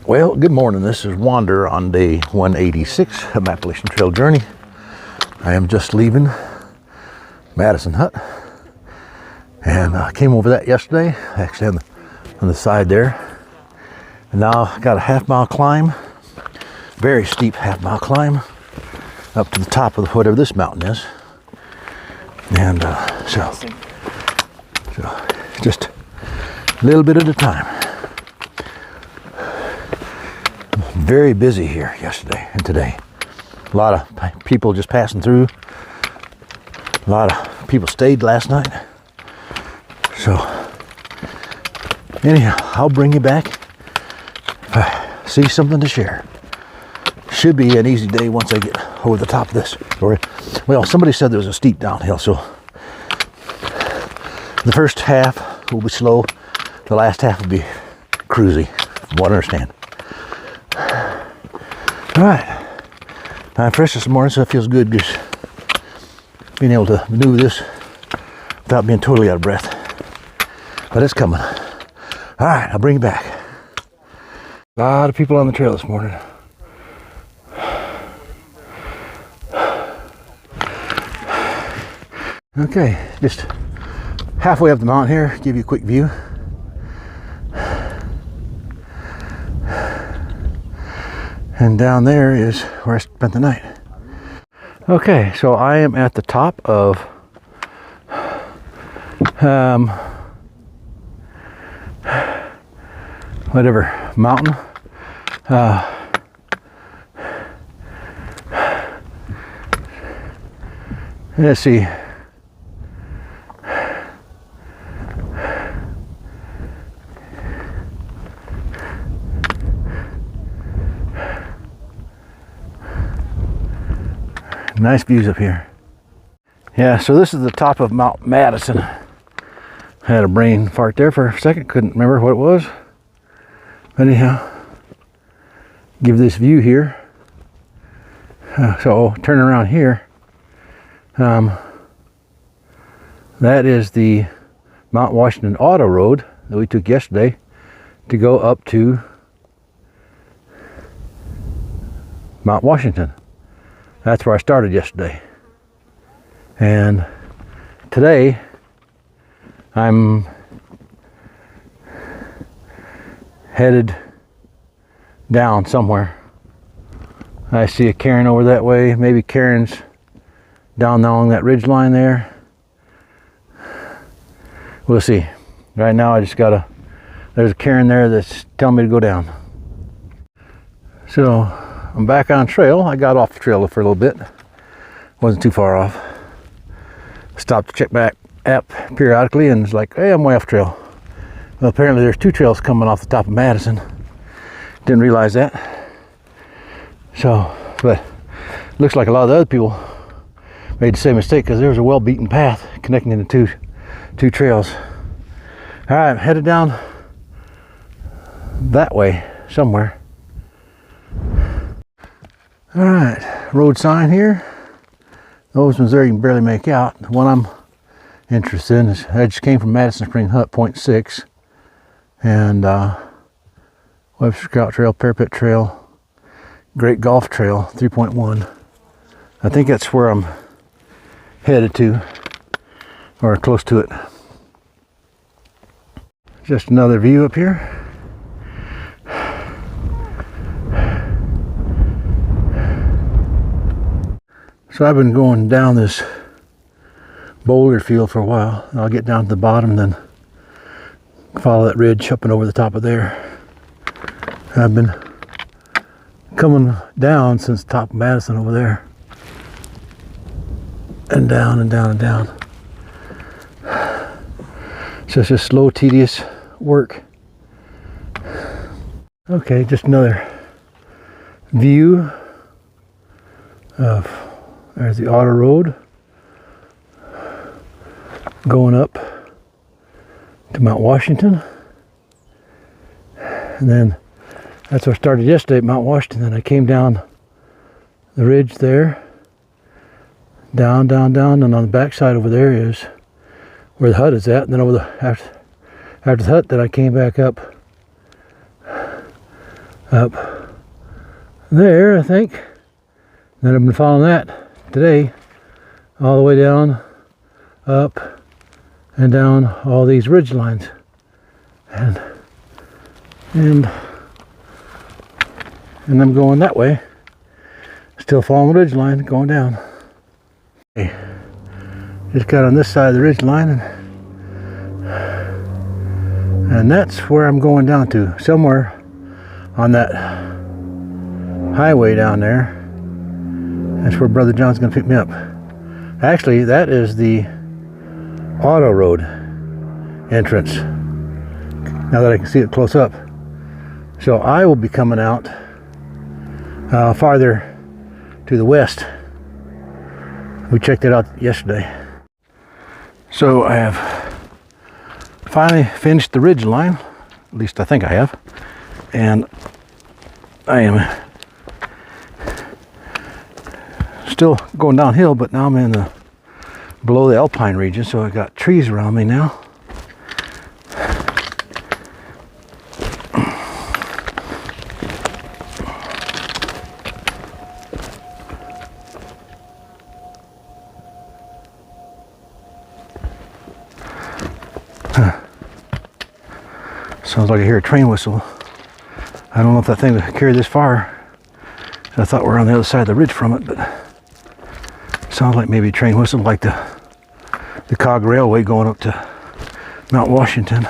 Well, good morning. This is Wander on day 186 of my Appalachian Trail journey. I am just leaving Madison Hut, and I came over that yesterday, actually on the side there. And now I got a half-mile climb, very steep half-mile climb up to the top of whatever this mountain is. And so just a little bit at a time. Very busy here yesterday and today. A lot of people just passing through. A lot of people stayed last night. So anyhow, I'll bring you back if I see something to share. Should be an easy day once I get over the top of this. Well, somebody said there was a steep downhill, so the first half will be slow. The last half will be cruisy, from what I understand. All right, I'm fresh this morning, so it feels good just being able to maneuver this without being totally out of breath. But it's coming. All right, I'll bring you back. A lot of people on the trail this morning. Okay, just halfway up the mountain here, give you a quick view. And down there is where I spent the night. Okay, so I am at the top of whatever mountain. Let's see. Nice views up here. Yeah, so this is the top of Mount Madison. I had a brain fart there for a second, couldn't remember what it was. But anyhow, give this view here. So turn around here. That is the Mount Washington Auto Road that we took yesterday to go up to Mount Washington. That's where I started yesterday. And today I'm headed down somewhere. I see a cairn over that way. Maybe cairns down along that ridge line there. We'll see. Right now I just there's a cairn there that's telling me to go down. So I'm back on trail. I got off the trail for a little bit. Wasn't too far off. Stopped to check back app periodically and it's like, hey, I'm way off trail. Well, apparently there's two trails coming off the top of Madison. Didn't realize that. So, but looks like a lot of the other people made the same mistake because there was a well-beaten path connecting the two trails. All right, I'm headed down that way somewhere. All right, road sign here. Those ones there you can barely make out. The one I'm interested in is, I just came from Madison Spring Hut, 0.6. And Webster Scout Trail, Parapet Trail, Great Golf Trail, 3.1. I think that's where I'm headed to, or close to it. Just another view up here. So I've been going down this boulder field for a while. I'll get down to the bottom, then follow that ridge up and over the top of there. I've been coming down since the top of Madison over there. And down and down and down. So it's just slow, tedious work. Okay, just another view of, there's the Auto Road going up to Mount Washington. And then that's where I started yesterday at Mount Washington. Then I came down the ridge there, down, down, down, and on the back side over there is where the hut is at. And then over the after the hut, then I came back up up there, I think. Then I've been following that today, all the way down, up, and down all these ridge lines. And I'm going that way, still following the ridge line, going down. Okay. Just got on this side of the ridge line, and that's where I'm going down to, somewhere on that highway down there. That's where Brother John's going to pick me up. Actually, that is the auto road entrance, now that I can see it close up. So I will be coming out farther to the west. We checked it out yesterday. So I have finally finished the ridge line, at least I think I have, and I am still going downhill, but now I'm in the below the alpine region, so I got trees around me now. Sounds like I hear a train whistle. I don't know if that thing would carry this far. I thought we were on the other side of the ridge from it, but it sounds like maybe a train whistle, like the Cog Railway going up to Mount Washington.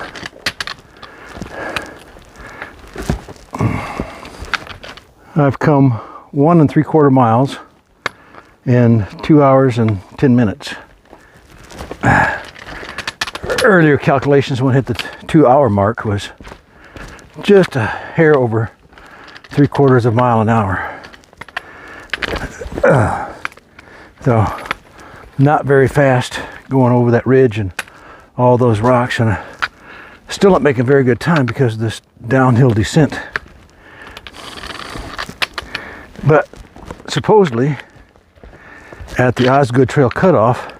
I've come 1 3/4 miles in 2 hours and 10 minutes. Earlier calculations when I hit the 2-hour mark was just a hair over 3/4 of a mile an hour. So not very fast going over that ridge and all those rocks, and still not making very good time because of this downhill descent. But supposedly at the Osgood Trail cutoff,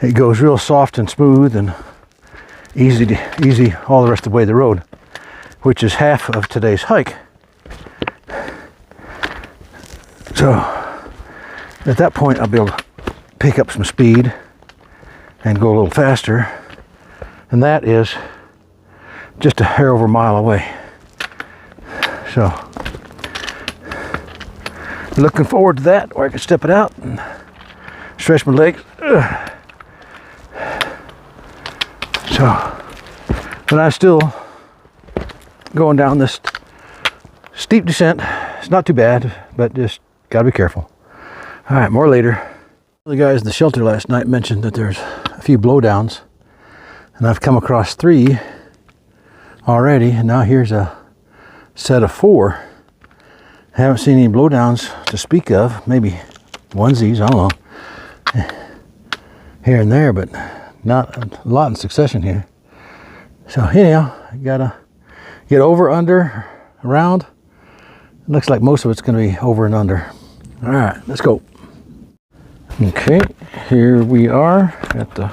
it goes real soft and smooth and easy all the rest of the way the road, which is half of today's hike. So at that point I'll be able to pick up some speed and go a little faster, and that is just a hair over a mile away. So looking forward to that, where I can step it out and stretch my legs. So, but I'm still going down this steep descent. It's not too bad, but just gotta be careful. All right, more later. The guys in the shelter last night mentioned that there's a few blowdowns, and I've come across 3 already, and now here's a set of 4. I haven't seen any blowdowns to speak of, maybe onesies, I don't know, here and there, but not a lot in succession here. So anyhow, I gotta get over, under, around. It looks like most of it's gonna be over and under. All right, let's go. Okay, here we are at the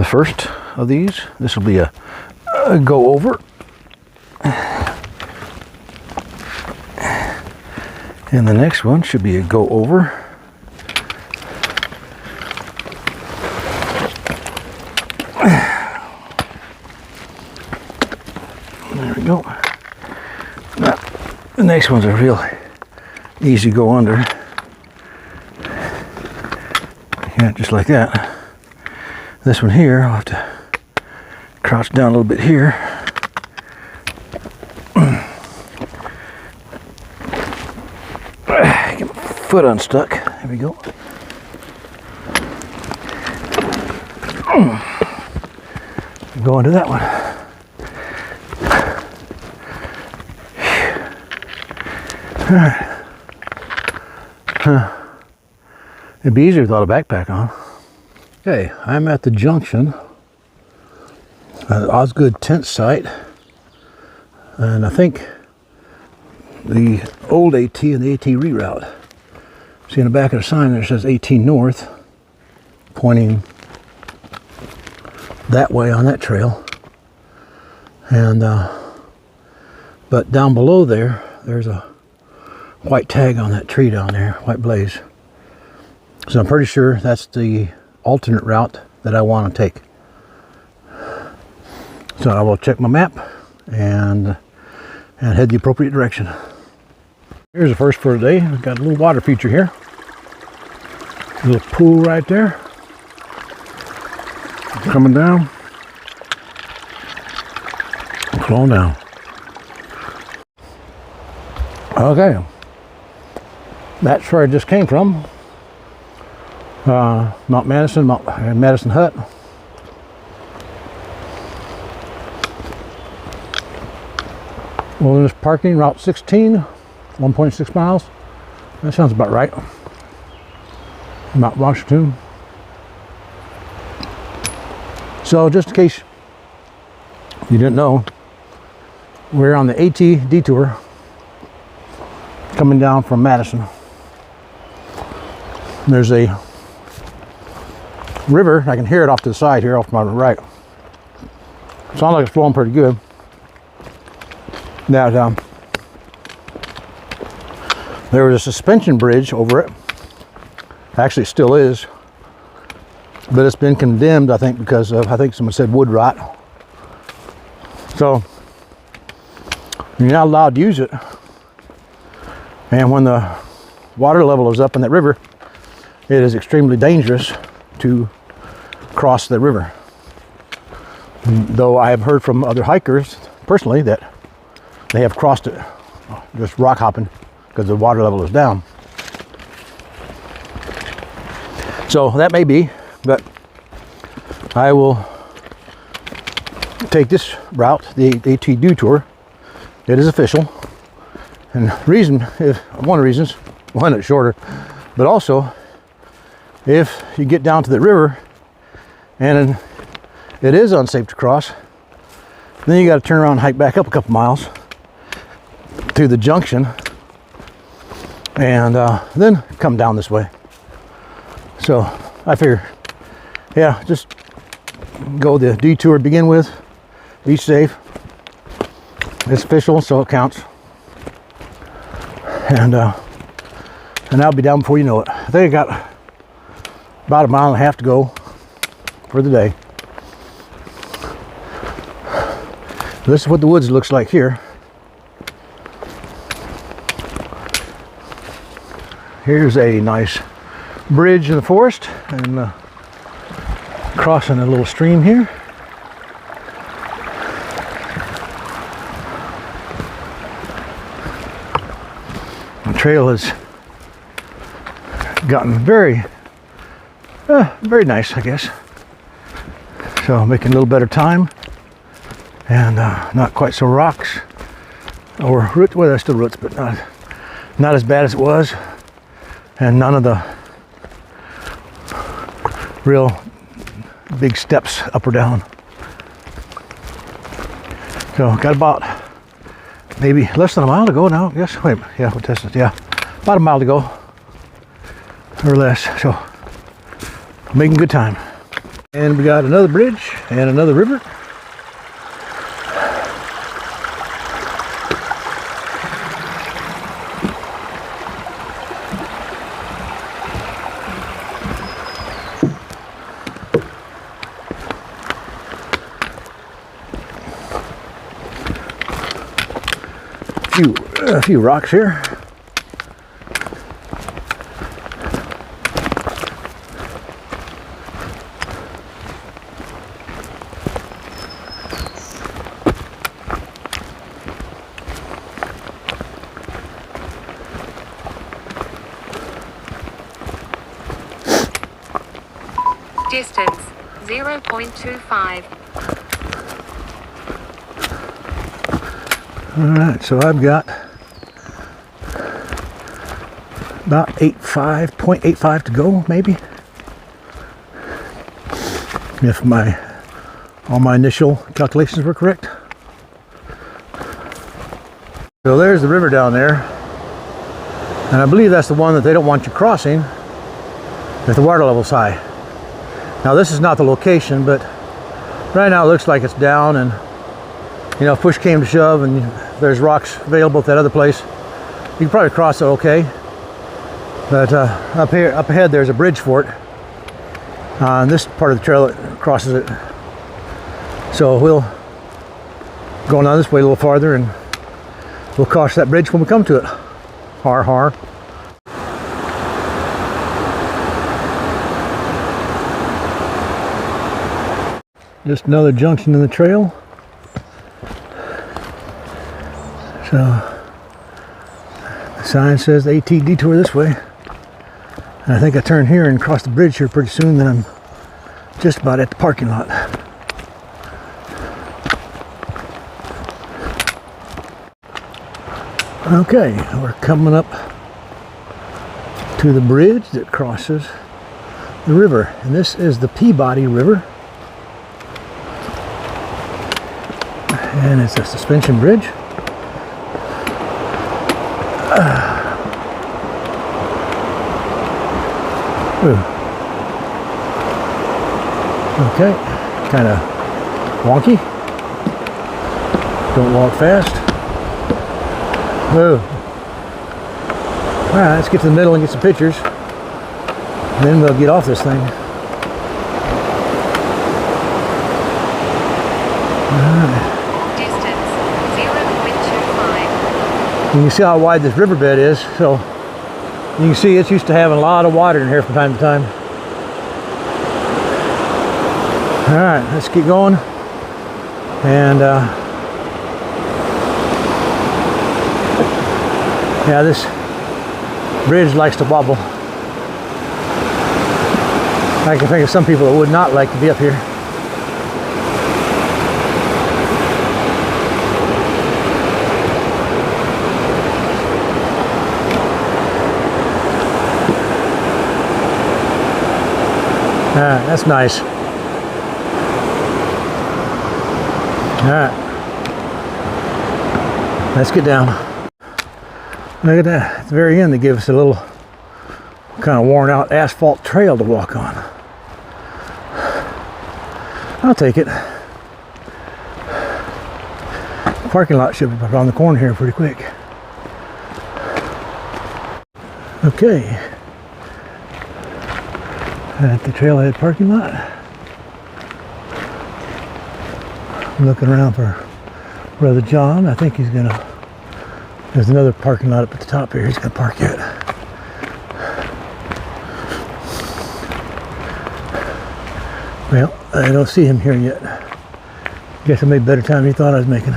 first of these. This will be a go over. And the next one should be a go over. There we go. Now, the next one's a real easy go under. Yeah, just like that. This one here, I'll have to crouch down a little bit here. Get my foot unstuck. There we go. Go into that one. All right. It'd be easier without a backpack on. Okay, I'm at the junction at the Osgood tent site, and I think the old AT and the AT reroute. See in the back of the sign there says 18 north, pointing that way on that trail. And But down below there, there's a white tag on that tree down there, white blaze. So I'm pretty sure that's the alternate route that I want to take. So I will check my map and head the appropriate direction. Here's the first for today. We've got a little water feature here. A little pool right there. Coming down. Flowing down. Okay. That's where I just came from. Mount Madison, Madison Hut. Wilderness parking, Route 16, 1.6 miles. That sounds about right. Mount Washington. So just in case you didn't know, we're on the AT detour coming down from Madison. There's a river. I can hear it off to the side here, off to my right. Sounds like it's flowing pretty good. Now, there was a suspension bridge over it. Actually, it still is, but it's been condemned, I think, because of, I think someone said wood rot. So you're not allowed to use it. And when the water level is up in that river, it is extremely dangerous to cross the river. Though I have heard from other hikers personally that they have crossed it just rock hopping because the water level is down. So that may be, but I will take this route, the AT detour. It is official. And reason, one of the reasons, one, it's shorter, but also if you get down to the river and it is unsafe to cross, then you got to turn around and hike back up a couple miles through the junction and then come down this way. So I figure, yeah, just go the detour to begin with, be safe. It's official, so it counts. And I'll be down before you know it. I think I got about a mile and a half to go for the day. This is what the woods looks like here. Here's a nice bridge in the forest and crossing a little stream here. The trail has gotten very nice, I guess. So making a little better time and not quite so rocks or roots. Well, there's still roots, but not as bad as it was. And none of the real big steps up or down. So got about maybe less than a mile to go now. Yes, wait, yeah, we'll test it. Yeah, about a mile to go or less. So making good time. And we got another bridge and another river. A few rocks here. Distance 0.25. All right, so I've got about 0.85 to go, maybe. If all my initial calculations were correct. So there's the river down there. And I believe that's the one that they don't want you crossing if the water level's high. Now this is not the location, but right now it looks like it's down, and you know, if push came to shove and there's rocks available at that other place. You can probably cross it okay. But up ahead, there's a bridge for it. On this part of the trail, it crosses it. So we'll go on this way a little farther, and we'll cross that bridge when we come to it. Har har. Just another junction in the trail. So the sign says AT detour this way. And I think I turn here and cross the bridge here pretty soon, then I'm just about at the parking lot. Okay, we're coming up to the bridge that crosses the river. And this is the Peabody River. And it's a suspension bridge. Okay, kind of wonky. Don't walk fast. Whoa. Alright, let's get to the middle and get some pictures. Then we'll get off this thing. Alright. Distance 0.25. You can see how wide this riverbed is, so you can see it's used to having a lot of water in here from time to time. Alright, let's keep going. And yeah, this bridge likes to wobble. I can think of some people that would not like to be up here. That's nice. Alright. Let's get down. Look at that. At the very end, they give us a little kind of worn out asphalt trail to walk on. I'll take it. Parking lot should be around the corner here pretty quick. Okay. At the trailhead parking lot. I'm looking around for Brother John. I think he's gonna, there's another parking lot up at the top here. He's gonna park it. Well, I don't see him here yet. Guess I made better time than he thought I was making.